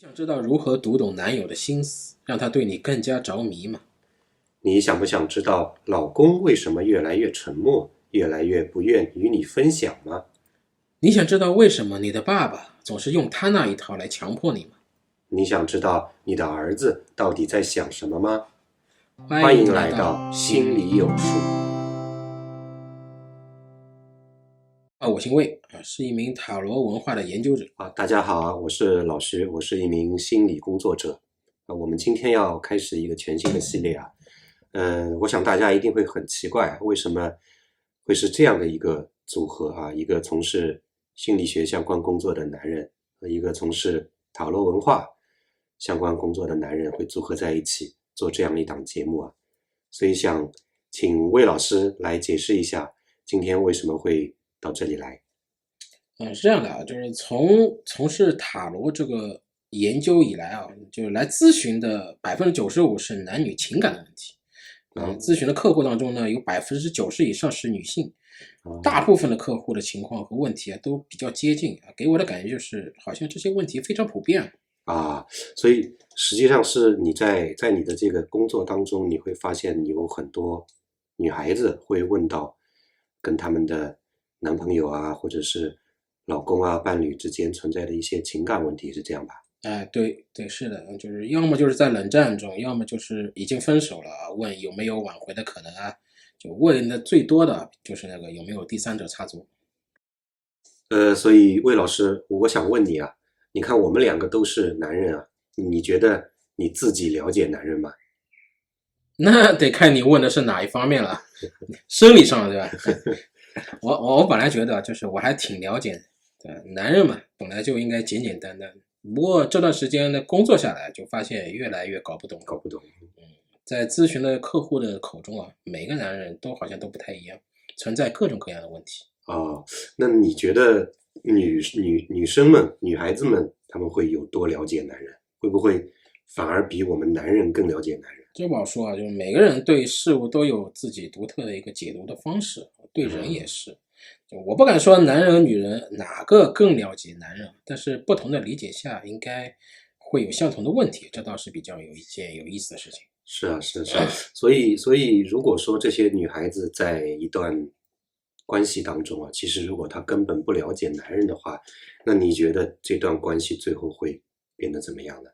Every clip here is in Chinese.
想知道如何读懂男友的心思，让他对你更加着迷吗？你想不想知道老公为什么越来越沉默，越来越不愿与你分享吗？你想知道为什么你的爸爸总是用他那一套来强迫你吗？你想知道你的儿子到底在想什么吗？欢欢迎迎来到来到心心里有数。我姓魏是一名塔罗文化的研究者。大家好，我是老徐，我是一名心理工作者。我们今天要开始一个全新的系列啊。我想大家一定会很奇怪，为什么会是这样的一个组合啊？一个从事心理学相关工作的男人和一个从事塔罗文化相关工作的男人会组合在一起做这样一档节目啊。所以想请魏老师来解释一下，今天为什么会到这里来。是这样的啊，就是从事塔罗这个研究以来啊，就是来咨询的95%是男女情感的问题。咨询的客户当中呢，有90%以上是女性，大部分的客户的情况和问题都比较接近啊，给我的感觉就是好像这些问题非常普遍所以实际上是你在你的这个工作当中，你会发现你有很多女孩子会问到跟他们的男朋友啊，或者是老公啊、伴侣之间存在的一些情感问题，是这样吧？对，是的，就是要么就是在冷战中，要么就是已经分手了问有没有挽回的可能啊，就问的最多的就是那个有没有第三者插足。所以魏老师，我想问你啊，你看我们两个都是男人啊，你觉得你自己了解男人吗？那得看你问的是哪一方面了，生理上对吧？我本来觉得就是我还挺了解的，男人嘛，本来就应该简简单单。不过这段时间的工作下来，就发现越来越搞不懂。在咨询的客户的口中啊，每个男人都好像都不太一样，存在各种各样的问题。那你觉得女生们、女孩子们，她们会有多了解男人？会不会反而比我们男人更了解男人？这不好说啊，就是每个人对事物都有自己独特的一个解读的方式，对人也是。我不敢说男人和女人哪个更了解男人，但是不同的理解下，应该会有相同的问题，这倒是比较有一件有意思的事情。是啊，所以如果说这些女孩子在一段关系当中啊，其实如果她根本不了解男人的话，那你觉得这段关系最后会变得怎么样呢？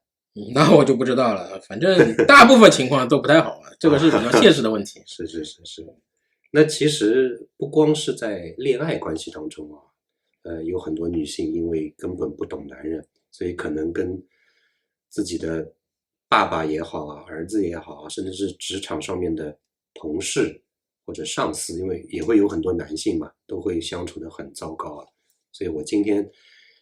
那我就不知道了，反正大部分情况都不太好这个是比较现实的问题。是。那其实不光是在恋爱关系当中啊，有很多女性因为根本不懂男人，所以可能跟自己的爸爸也好啊，儿子也好啊，甚至是职场上面的同事或者上司，因为也会有很多男性嘛，都会相处得很糟糕啊。所以我今天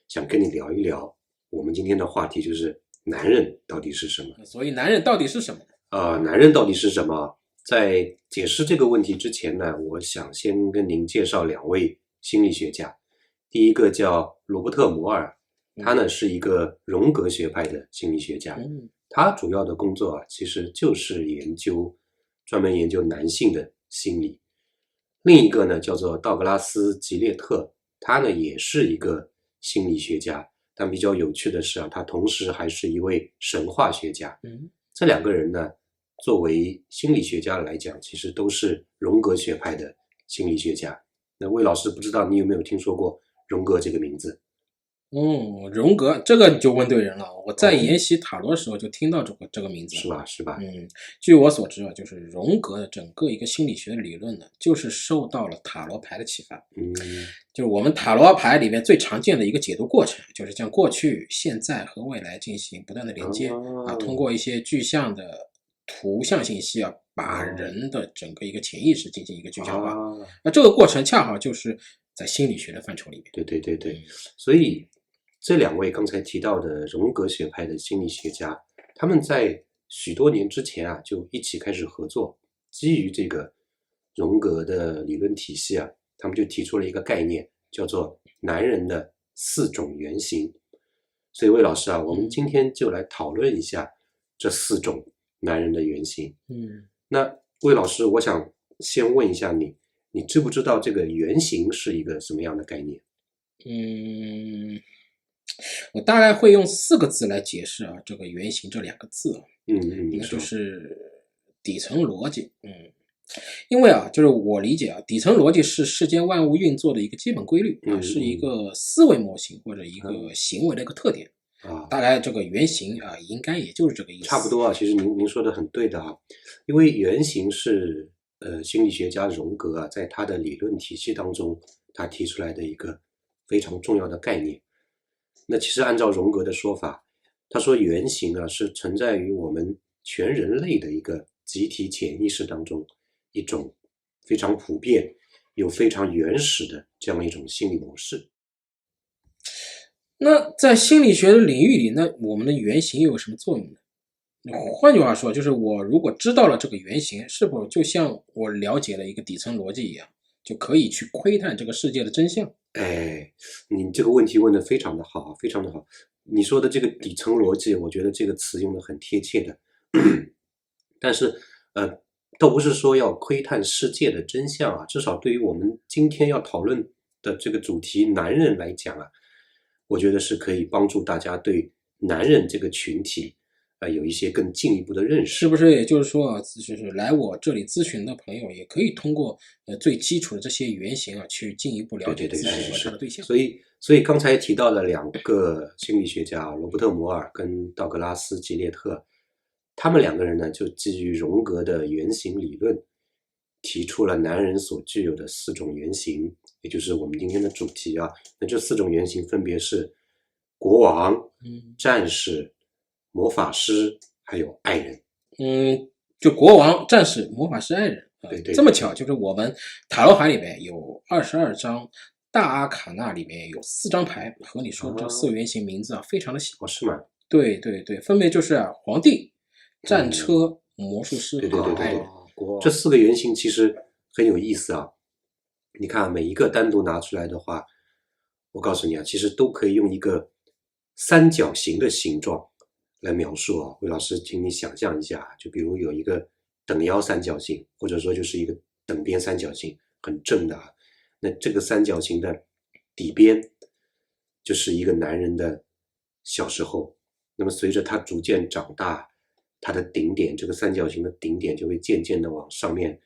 想跟你聊一聊，我们今天的话题就是男人到底是什么？所以男人到底是什么？男人到底是什么？在解释这个问题之前呢，我想先跟您介绍两位心理学家。第一个叫罗伯特·摩尔，他呢是一个荣格学派的心理学家。他主要的工作啊，其实就是专门研究男性的心理。另一个呢叫做道格拉斯·吉列特，他呢也是一个心理学家，但比较有趣的是啊，他同时还是一位神话学家。这两个人呢，作为心理学家来讲，其实都是荣格学派的心理学家。那魏老师，不知道你有没有听说过荣格这个名字？荣格这个你就问对人了。我在研习塔罗的时候就听到这个名字。是吧？据我所知啊，就是荣格的整个一个心理学的理论呢，就是受到了塔罗牌的启发。就是我们塔罗牌里面最常见的一个解读过程，就是将过去、现在和未来进行不断的连接通过一些具象的图像信息把人的整个一个潜意识进行一个具象化。那这个过程恰好就是在心理学的范畴里面。对。所以这两位刚才提到的荣格学派的心理学家，他们在许多年之前啊，就一起开始合作，基于这个荣格的理论体系啊，他们就提出了一个概念，叫做男人的4种原型。所以魏老师啊，我们今天就来讨论一下这4种男人的原型。那魏老师，我想先问一下你，你知不知道这个原型是一个什么样的概念？我大概会用4个字来解释啊，这个原型这2个字啊，你那就说。是底层逻辑。因为啊，就是我理解啊，底层逻辑是世间万物运作的一个基本规律啊，是一个思维模型或者一个行为的一个特点啊。大概这个原型啊，应该也就是这个意思。差不多啊，其实您说的很对的啊，因为原型是心理学家荣格啊，在他的理论体系当中，他提出来的一个非常重要的概念。那其实按照荣格的说法，他说原型啊是存在于我们全人类的一个集体潜意识当中一种非常普遍又非常原始的这样一种心理模式。那在心理学的领域里，那我们的原型又有什么作用呢？换句话说，就是我如果知道了这个原型，是否就像我了解了一个底层逻辑一样，就可以去窥探这个世界的真相？你这个问题问得非常的好，非常的好。你说的这个底层逻辑，我觉得这个词用得很贴切的。但是，倒不是说要窥探世界的真相啊，至少对于我们今天要讨论的这个主题男人来讲啊，我觉得是可以帮助大家对男人这个群体有一些更进一步的认识。是不是也就是说啊，就是来我这里咨询的朋友，也可以通过最基础的这些原型啊，去进一步了解自己和他的对象。所以刚才提到的2个心理学家罗伯特·摩尔跟道格拉斯·吉列特，他们2个人呢，就基于荣格的原型理论，提出了男人所具有的4种原型，也就是我们今天的主题啊。那这4种原型分别是国王、战士、魔法师，还有爱人。就国王、战士、魔法师、爱人。对，这么巧，就是我们塔罗牌里面有22张，大阿卡纳里面有4张牌，和你说的这4个原型名字啊，非常的像。是吗？对，分别就是皇帝、战车、魔术师和爱人。这4个原型其实很有意思啊。你看每一个单独拿出来的话，我告诉你啊，其实都可以用一个三角形的形状来描述啊。魏老师，请你想象一下，就比如有一个等腰三角形，或者说就是一个等边三角形，很正的啊。那这个三角形的底边就是一个男人的小时候，那么随着他逐渐长大，它的顶点，这个三角形的顶点就会渐渐的往上面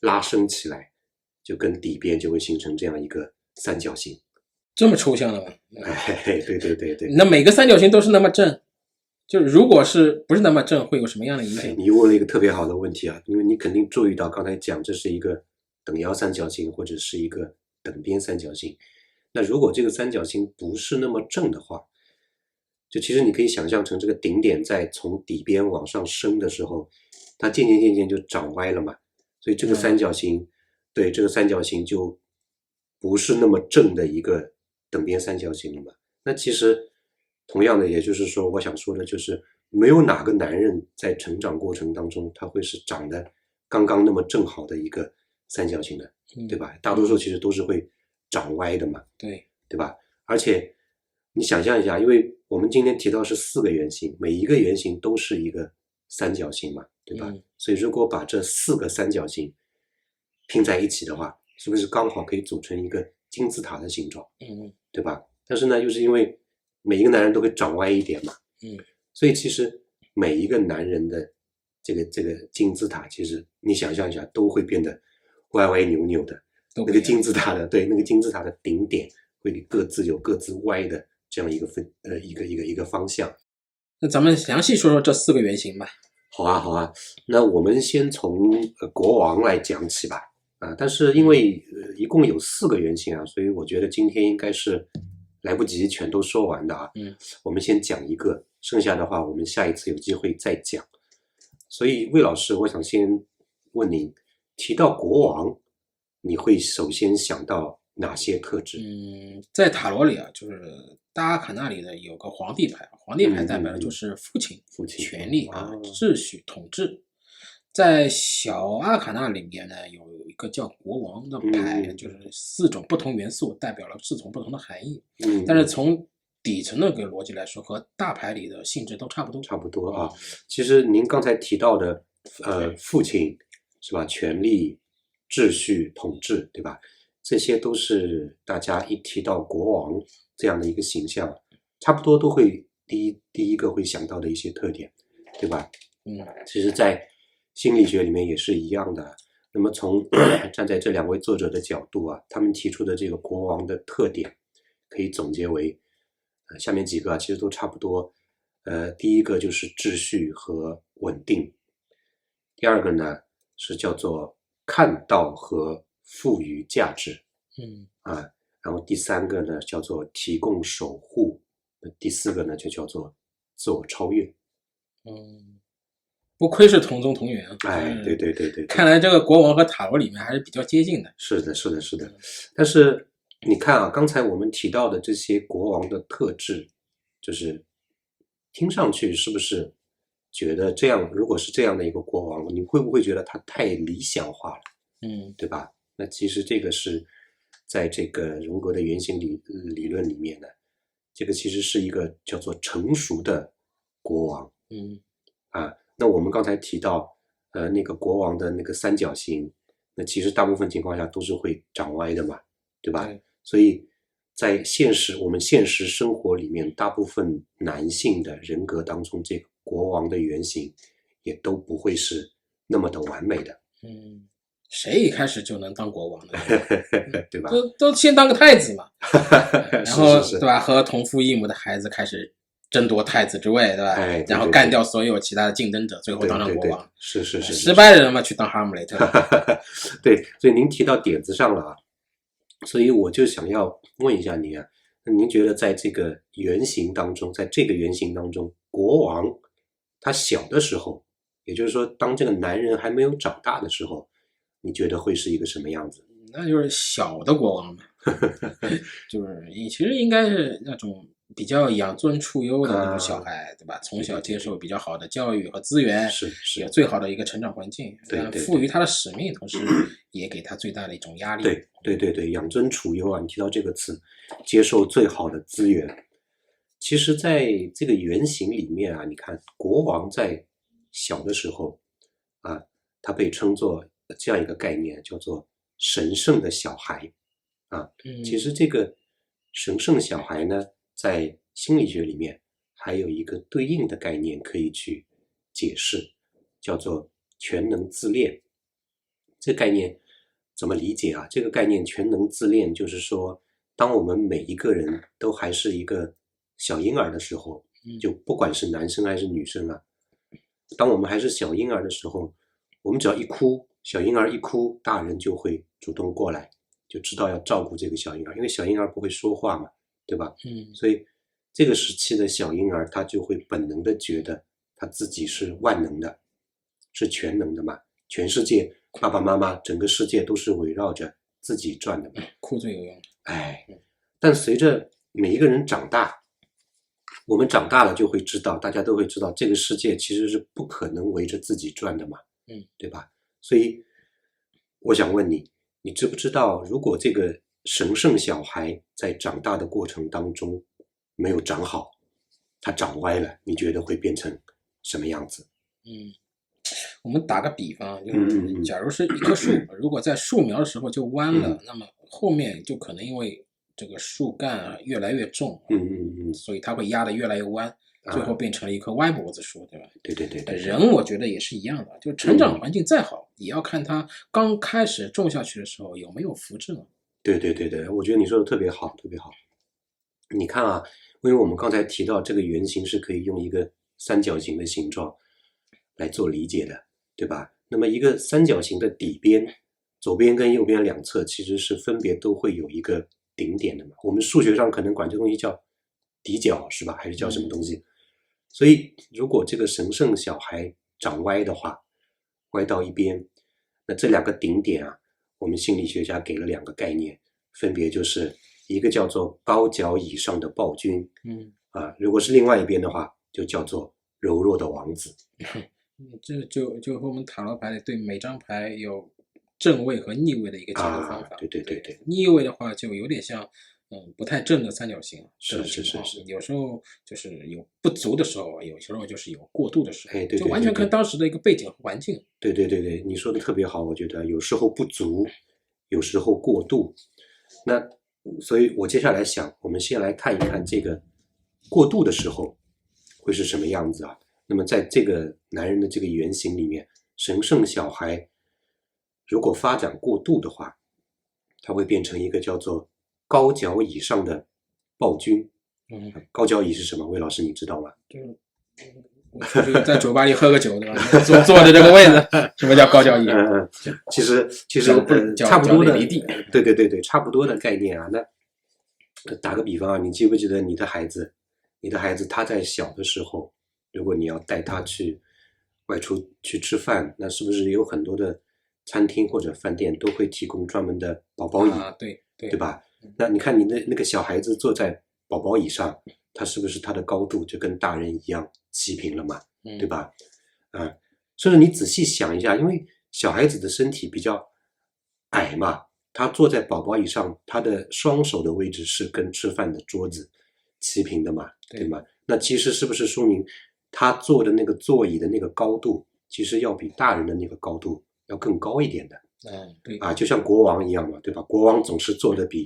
拉升起来，就跟底边就会形成这样一个三角形。这么抽象的吗？对。那每个三角形都是那么正，就是如果是不是那么正，会有什么样的影响？你问了一个特别好的问题啊，因为你肯定注意到刚才讲这是一个等腰三角形或者是一个等边三角形。那如果这个三角形不是那么正的话，就其实你可以想象成这个顶点在从底边往上升的时候，它渐渐就长歪了嘛，所以这个三角形，对，这个三角形就不是那么正的一个等边三角形了嘛。那其实同样的，也就是说，我想说的就是没有哪个男人在成长过程当中他会是长得刚刚那么正好的一个三角形的，对吧？大多数其实都是会长歪的嘛，对吧？而且你想象一下，因为我们今天提到是4个原型，每一个原型都是一个三角形嘛，对吧？所以如果把这4个三角形拼在一起的话，是不是刚好可以组成一个金字塔的形状？对吧？但是呢，又是因为每一个男人都会长歪一点嘛，所以其实每一个男人的这个金字塔，其实你想象一下，都会变得歪歪扭扭的。那个金字塔的，对，那个金字塔的顶点会各自有各自歪的这样一个方向。那咱们详细说说这4个原型吧。好啊，那我们先从国王来讲起吧。但是因为一共有4个原型啊，所以我觉得今天应该是来不及全都说完的啊。我们先讲一个，剩下的话我们下一次有机会再讲。所以魏老师，我想先问您，提到国王，你会首先想到哪些特质？在塔罗里啊，就是大阿卡纳里的有个皇帝牌，皇帝牌代表的就是父亲、权力啊、秩序、统治。在小阿卡纳里面呢，有一个叫国王的牌，就是4种不同元素代表了4种不同的含义。但是从底层的个逻辑来说，和大牌里的性质都差不多啊。其实您刚才提到的父亲是吧，权力、秩序、统治，对吧？这些都是大家一提到国王这样的一个形象，差不多都会第一个会想到的一些特点，对吧？其实在心理学里面也是一样的。那么从站在这两位作者的角度啊，他们提出的这个国王的特点可以总结为下面几个其实都差不多。第一个就是秩序和稳定，第二个呢是叫做看到和赋予价值，然后第三个呢叫做提供守护，第四个呢就叫做自我超越。不愧是同宗同源啊！对，看来这个国王和塔罗里面还是比较接近的。是的。但是你看啊，刚才我们提到的这些国王的特质，就是听上去是不是觉得这样，如果是这样的一个国王，你会不会觉得他太理想化了？对吧？那其实这个是在这个荣格的原型理论里面呢，这个其实是一个叫做成熟的国王。那我们刚才提到那个国王的那个三角形，那其实大部分情况下都是会长歪的嘛，对吧？所以在我们现实生活里面，大部分男性的人格当中，这个国王的原型也都不会是那么的完美的。谁一开始就能当国王呢？对吧？都先当个太子嘛，然后是对吧？和同父异母的孩子开始争夺太子之位，对吧？然后干掉所有其他的竞争者，最后当上国王。是失败的人嘛，去当哈姆雷特。对，所以您提到点子上了啊，所以我就想要问一下您啊，您觉得在这个原型当中，在这个原型当中，国王他小的时候，也就是说，当这个男人还没有长大的时候，你觉得会是一个什么样子？那就是小的国王嘛，就是其实应该是那种比较养尊处优的那种小孩，对吧？从小接受比较好的教育和资源，有最好的一个成长环境，赋予他的使命，同时也给他最大的一种压力。对，养尊处优啊，你提到这个词，接受最好的资源。其实在这个原型里面啊，你看国王在小的时候啊，他被称作这样一个概念，叫做神圣的小孩啊。其实这个神圣小孩呢，在心理学里面还有一个对应的概念可以去解释，叫做全能自恋。这概念怎么理解啊？这个概念全能自恋就是说，当我们每一个人都还是一个小婴儿的时候，就不管是男生还是女生啊，当我们还是小婴儿的时候，我们只要一哭，小婴儿一哭，大人就会主动过来，就知道要照顾这个小婴儿，因为小婴儿不会说话嘛，对吧？所以这个时期的小婴儿他就会本能的觉得他自己是万能的，是全能的嘛，全世界爸爸妈妈整个世界都是围绕着自己转的嘛。哭最有用的。但随着每一个人长大，我们长大了就会知道，大家都会知道这个世界其实是不可能围着自己转的嘛，对吧？所以我想问你，你知不知道如果这个神圣小孩在长大的过程当中没有长好，他长歪了，你觉得会变成什么样子？我们打个比方，就是假如是一棵树，如果在树苗的时候就弯了，那么后面就可能因为这个树干越来越重，所以它会压得越来越弯，最后变成了一棵歪脖子树，对吧？对。人我觉得也是一样的，就成长环境再好，也要看他刚开始种下去的时候有没有扶正。对，我觉得你说的特别好。你看啊，因为我们刚才提到这个圆形是可以用一个三角形的形状来做理解的，对吧？那么一个三角形的底边，左边跟右边两侧其实是分别都会有一个顶点的嘛。我们数学上可能管这东西叫底角，是吧？还是叫什么东西？所以如果这个神圣小孩长歪的话，歪到一边，那这两个顶点啊，我们心理学家给了两个概念，分别就是一个叫做高脚以上的暴君，如果是另外一边的话，就叫做柔弱的王子。这就和我们塔罗牌里对每张牌有正位和逆位的一个解读方法。对，逆位的话就有点像不太正的三角形，是，有时候就是有不足的时候，有时候就是有过度的时候，对，就完全看当时的一个背景和环境。对，你说的特别好，我觉得有时候不足，有时候过度。那所以我接下来想，我们先来看一看这个过度的时候会是什么样子啊？那么在这个男人的这个原型里面，神圣小孩如果发展过度的话，它会变成一个叫做高脚椅上的暴君。高脚椅是什么？魏老师你知道吗？就是在酒吧里喝个酒，对吧？坐的这个位置，什么叫高脚椅？其实差不多的，对，差不多的概念啊。那打个比方啊，你记不记得你的孩子他在小的时候，如果你要带他去外出去吃饭，那是不是有很多的餐厅或者饭店都会提供专门的宝宝椅？对吧？那你看你的那个小孩子坐在宝宝椅上，他是不是他的高度就跟大人一样齐平了嘛？对吧？甚至你仔细想一下，因为小孩子的身体比较矮嘛，他坐在宝宝椅上，他的双手的位置是跟吃饭的桌子齐平的嘛，对吗？那其实是不是说明他坐的那个座椅的那个高度，其实要比大人的那个高度要更高一点的？对就像国王一样嘛，对吧？国王总是坐的比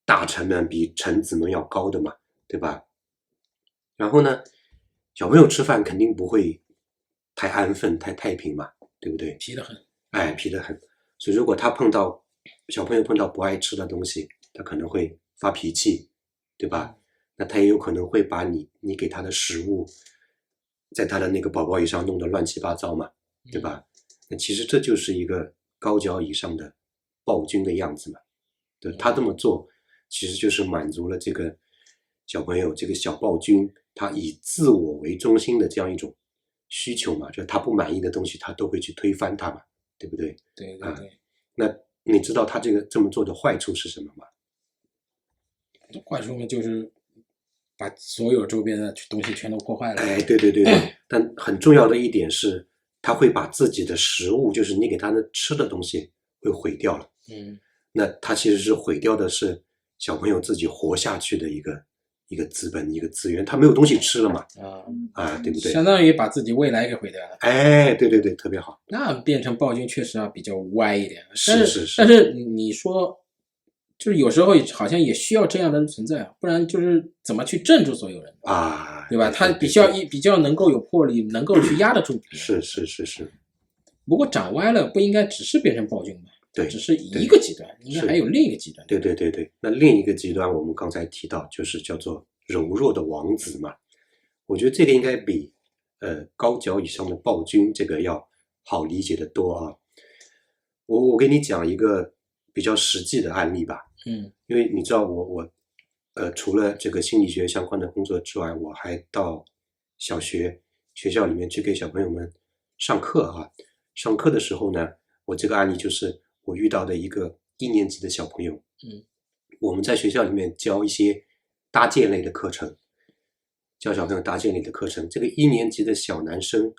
大臣们、比臣子们要高的嘛，对吧？然后呢，小朋友吃饭肯定不会太安分、太太平嘛，对不对？皮得很，皮得很。所以如果小朋友碰到不爱吃的东西，他可能会发脾气，对吧？那他也有可能会把你给他的食物，在他的那个宝宝椅上弄得乱七八糟嘛，对吧？那其实这就是一个高脚椅上的暴君的样子嘛。对，他这么做，其实就是满足了这个小朋友这个小暴君他以自我为中心的这样一种需求嘛，就是他不满意的东西，他都会去推翻它嘛，对不对？对。那你知道他这么做的坏处是什么吗？坏处呢，就是把所有周边的东西全都破坏了。对。但很重要的一点是，他会把自己的食物，就是你给他的吃的东西，会毁掉了。那他其实是毁掉的是小朋友自己活下去的一个资本、一个资源，他没有东西吃了嘛。对不对？相当于把自己未来给毁掉了。对，特别好。那变成暴君确实比较歪一点。是。但是你说，就是有时候好像也需要这样的人存在，不然就是怎么去镇住所有人对吧？他比较能够有魄力，能够去压得住别人。是。不过长歪了，不应该只是变成暴君嘛？对，只是一个极端，应该还有另一个极端。对。那另一个极端，我们刚才提到，就是叫做柔弱的王子嘛。我觉得这个应该比高脚椅上的暴君这个要好理解的多啊。我给你讲一个比较实际的案例吧。因为你知道我除了这个心理学相关的工作之外，我还到学校里面去给小朋友们上课啊。上课的时候呢，我这个案例就是我遇到的一个1年级的小朋友。我们在学校里面教一些搭建类的课程，教小朋友搭建类的课程。这个1年级的小男生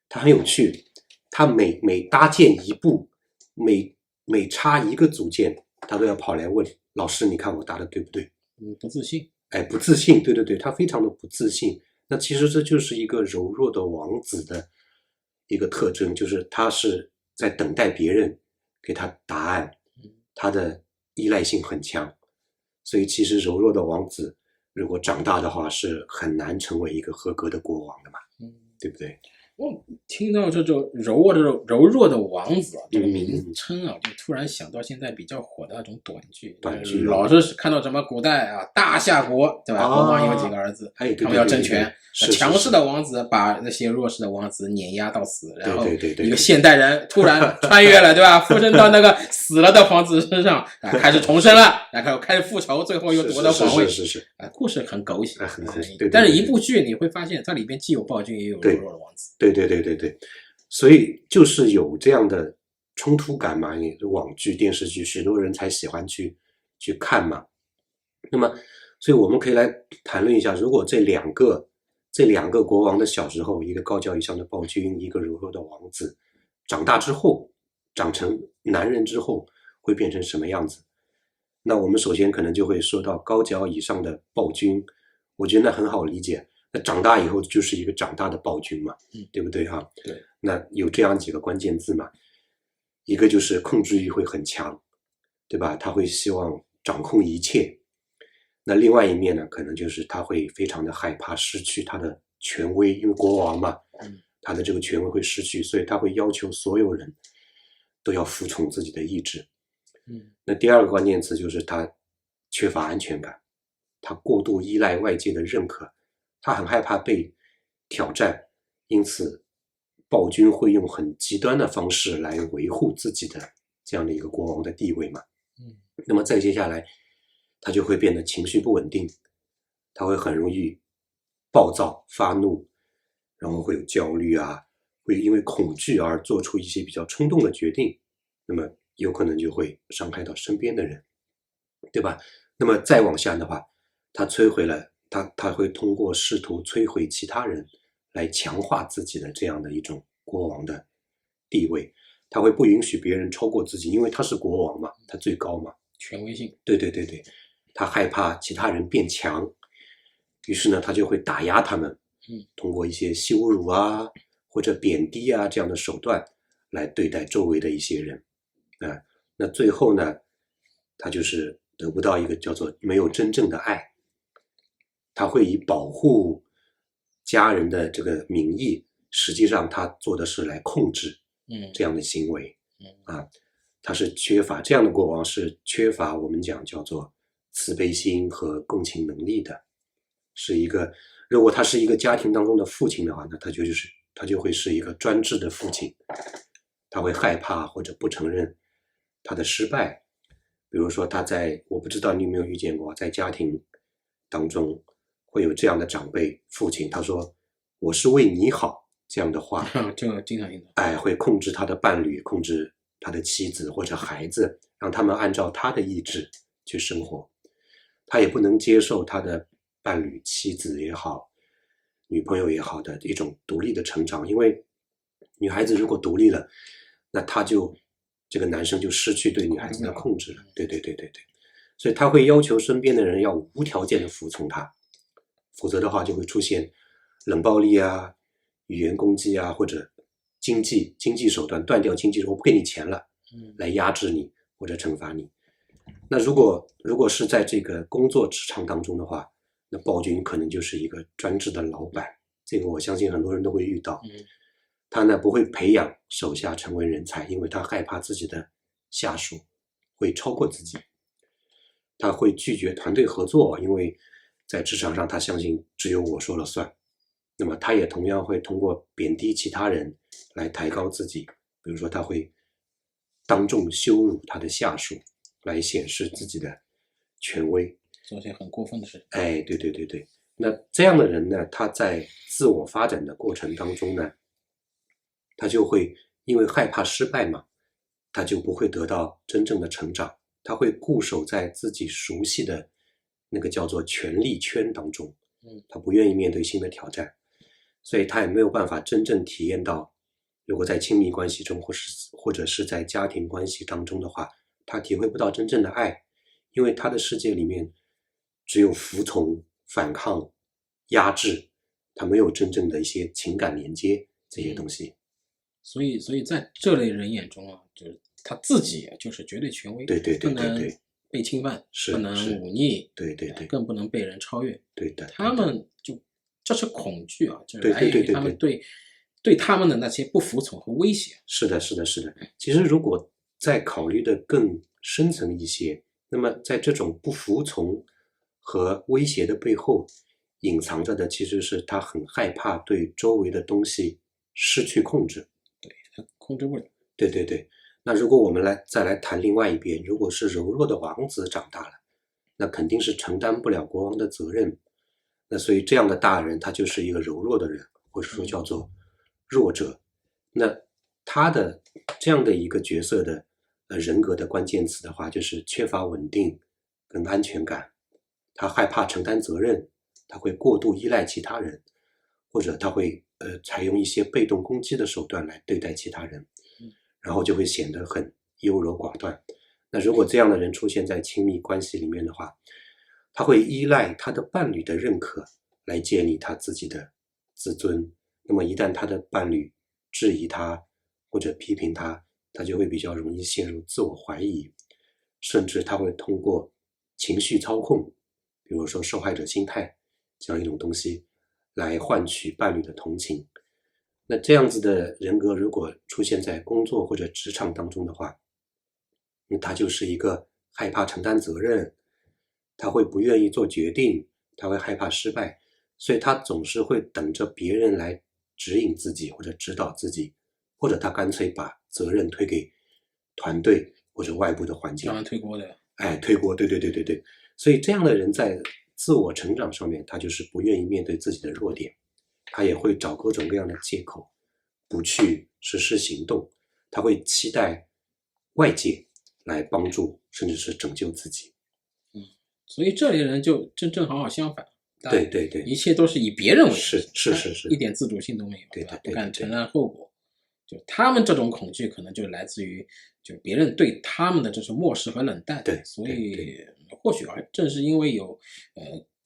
他很有趣，他每搭建一步，每插一个组件，他都要跑来问老师，你看我搭的对不对？不自信。不自信，对，他非常的不自信。那其实这就是一个柔弱的王子的一个特征，就是他是在等待别人给他答案，他的依赖性很强。所以其实柔弱的王子如果长大的话，是很难成为一个合格的国王的嘛，对不对？我听到这种柔弱的王子这个名称就突然想到现在比较火的那种短剧，老是看到什么古代大夏国，对吧？国王有几个儿子，他们要争权，强势的王子把那些弱势的王子碾压到死，然后一个现代人突然穿越了，对吧？附身到那个死了的皇子身上，开始重生了，然后开始复仇，最后又夺得皇位。是。故事很狗血，但是一部剧你会发现它里边既有暴君也有柔弱的王子。对，所以就是有这样的冲突感嘛，网剧、电视剧，许多人才喜欢去看嘛。那么，所以我们可以来谈论一下，如果这两个国王的小时候，一个高脚椅上的暴君，一个柔弱的王子，长大之后，长成男人之后，会变成什么样子？那我们首先可能就会说到高脚椅上的暴君，我觉得那很好理解。那长大以后就是一个长大的暴君嘛，对不对哈？对。那有这样几个关键字嘛，一个就是控制欲会很强，对吧？他会希望掌控一切。那另外一面呢，可能就是他会非常的害怕失去他的权威，因为国王嘛，他的这个权威会失去，所以他会要求所有人都要服从自己的意志。那第二个关键词就是他缺乏安全感，他过度依赖外界的认可，他很害怕被挑战，因此暴君会用很极端的方式来维护自己的这样的一个国王的地位嘛。那么再接下来他就会变得情绪不稳定，他会很容易暴躁发怒，然后会有焦虑啊，会因为恐惧而做出一些比较冲动的决定，那么有可能就会伤害到身边的人，对吧？那么再往下的话，他摧毁了他会通过试图摧毁其他人来强化自己的这样的一种国王的地位，他会不允许别人超过自己，因为他是国王嘛，他最高嘛，权威性。对，他害怕其他人变强，于是呢，他就会打压他们，通过一些羞辱啊或者贬低啊这样的手段来对待周围的一些人，那最后呢，他就是得不到一个叫做没有真正的爱，他会以保护家人的这个名义，实际上他做的是来控制这样的行为，他是缺乏这样的国王是缺乏我们讲叫做慈悲心和共情能力的，是一个如果他是一个家庭当中的父亲的话，那他就会是一个专制的父亲，他会害怕或者不承认他的失败，比如说我不知道你有没有遇见过，在家庭当中会有这样的长辈父亲，他说我是为你好这样的话，这个经常听到，会控制他的伴侣，控制他的妻子或者孩子，让他们按照他的意志去生活，他也不能接受他的伴侣妻子也好女朋友也好的一种独立的成长，因为女孩子如果独立了，那这个男生就失去对女孩子的控制了，对，所以他会要求身边的人要无条件的服从他，否则的话就会出现冷暴力啊、语言攻击啊，或者经济手段断掉经济，我不给你钱了，来压制你或者惩罚你。那如果是在这个工作职场当中的话，那暴君可能就是一个专制的老板，这个我相信很多人都会遇到。他呢不会培养手下成为人才，因为他害怕自己的下属会超过自己，他会拒绝团队合作，因为在职场上他相信只有我说了算。那么他也同样会通过贬低其他人来抬高自己，比如说他会当众羞辱他的下属来显示自己的权威，做些很过分的事。对，那这样的人呢，他在自我发展的过程当中呢，他就会因为害怕失败嘛，他就不会得到真正的成长，他会固守在自己熟悉的那个叫做权力圈当中，他不愿意面对新的挑战，所以他也没有办法真正体验到，如果在亲密关系中或者是在家庭关系当中的话，他体会不到真正的爱，因为他的世界里面只有服从、反抗、压制，他没有真正的一些情感连接这些东西。所以在这类人眼中啊，就是他自己就是绝对权威，对，不能被侵犯，不能忤逆，对，更不能被人超越。对的，他们这是恐惧啊，就是来源于他们对他们的那些不服从和威胁。是的。其实如果再考虑的更深层一些，那么在这种不服从和威胁的背后，隐藏着的其实是他很害怕对周围的东西失去控制。对，他控制不了。对。那如果我们再来谈另外一边，如果是柔弱的王子长大了，那肯定是承担不了国王的责任。那所以这样的大人，他就是一个柔弱的人，或者说叫做弱者。那他的这样的一个角色的人格的关键词的话，就是缺乏稳定跟安全感，他害怕承担责任，他会过度依赖其他人，或者他会采用一些被动攻击的手段来对待其他人，然后就会显得很优柔寡断。那如果这样的人出现在亲密关系里面的话，他会依赖他的伴侣的认可来建立他自己的自尊，那么一旦他的伴侣质疑他或者批评他，他就会比较容易陷入自我怀疑，甚至他会通过情绪操控，比比如说受害者心态这样一种东西，来换取伴侣的同情。那这样子的人格如果出现在工作或者职场当中的话，那他就是一个害怕承担责任，他会不愿意做决定，他会害怕失败，所以他总是会等着别人来指引自己或者指导自己，或者他干脆把责任推给团队或者外部的环境，专门推锅的。推锅，对。所以这样的人在自我成长上面，他就是不愿意面对自己的弱点，他也会找各种各样的借口，不去实施行动，他会期待外界来帮助甚至是拯救自己。所以这类人就正好相反。对，一切都是以别人为中心，是，一点自主性都没有，对，不敢承担后果。就他们这种恐惧，可能就来自于就别人对他们的这种漠视和冷淡。对，所以或许正是因为有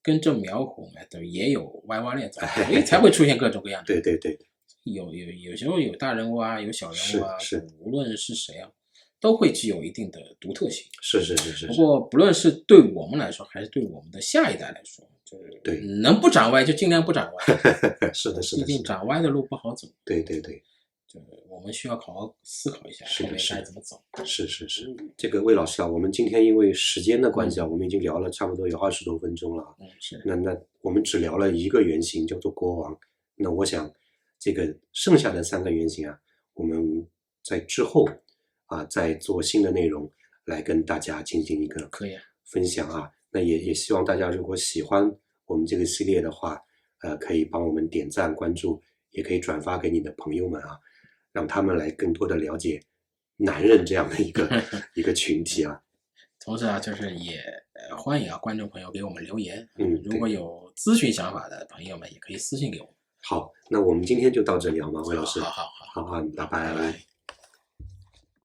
根正苗红，也有歪瓜裂枣，所以才会出现各种各样的。对，有时候有大人物啊，有小人物啊，是无论是谁啊，都会具有一定的独特性。是。不过不论是对我们来说，还是对我们的下一代来说，就是对能不长歪就尽量不长歪。是的，毕竟长歪的路不好走。对，就我们需要好好思考一下后面该怎么走。是。这个魏老师啊，我们今天因为时间的关系啊，我们已经聊了差不多有20多分钟了。是。那我们只聊了一个原型，叫做国王。那我想这个剩下的3个原型啊，我们在之后再做新的内容来跟大家进行一个分享啊。那也希望大家如果喜欢我们这个系列的话，可以帮我们点赞关注，也可以转发给你的朋友们啊，让他们来更多的了解男人这样的一个群体啊。同时啊，就是也欢迎观众朋友给我们留言。如果有咨询想法的朋友们，也可以私信给我们。好，那我们今天就到这里好吗，魏老师？好，拜拜。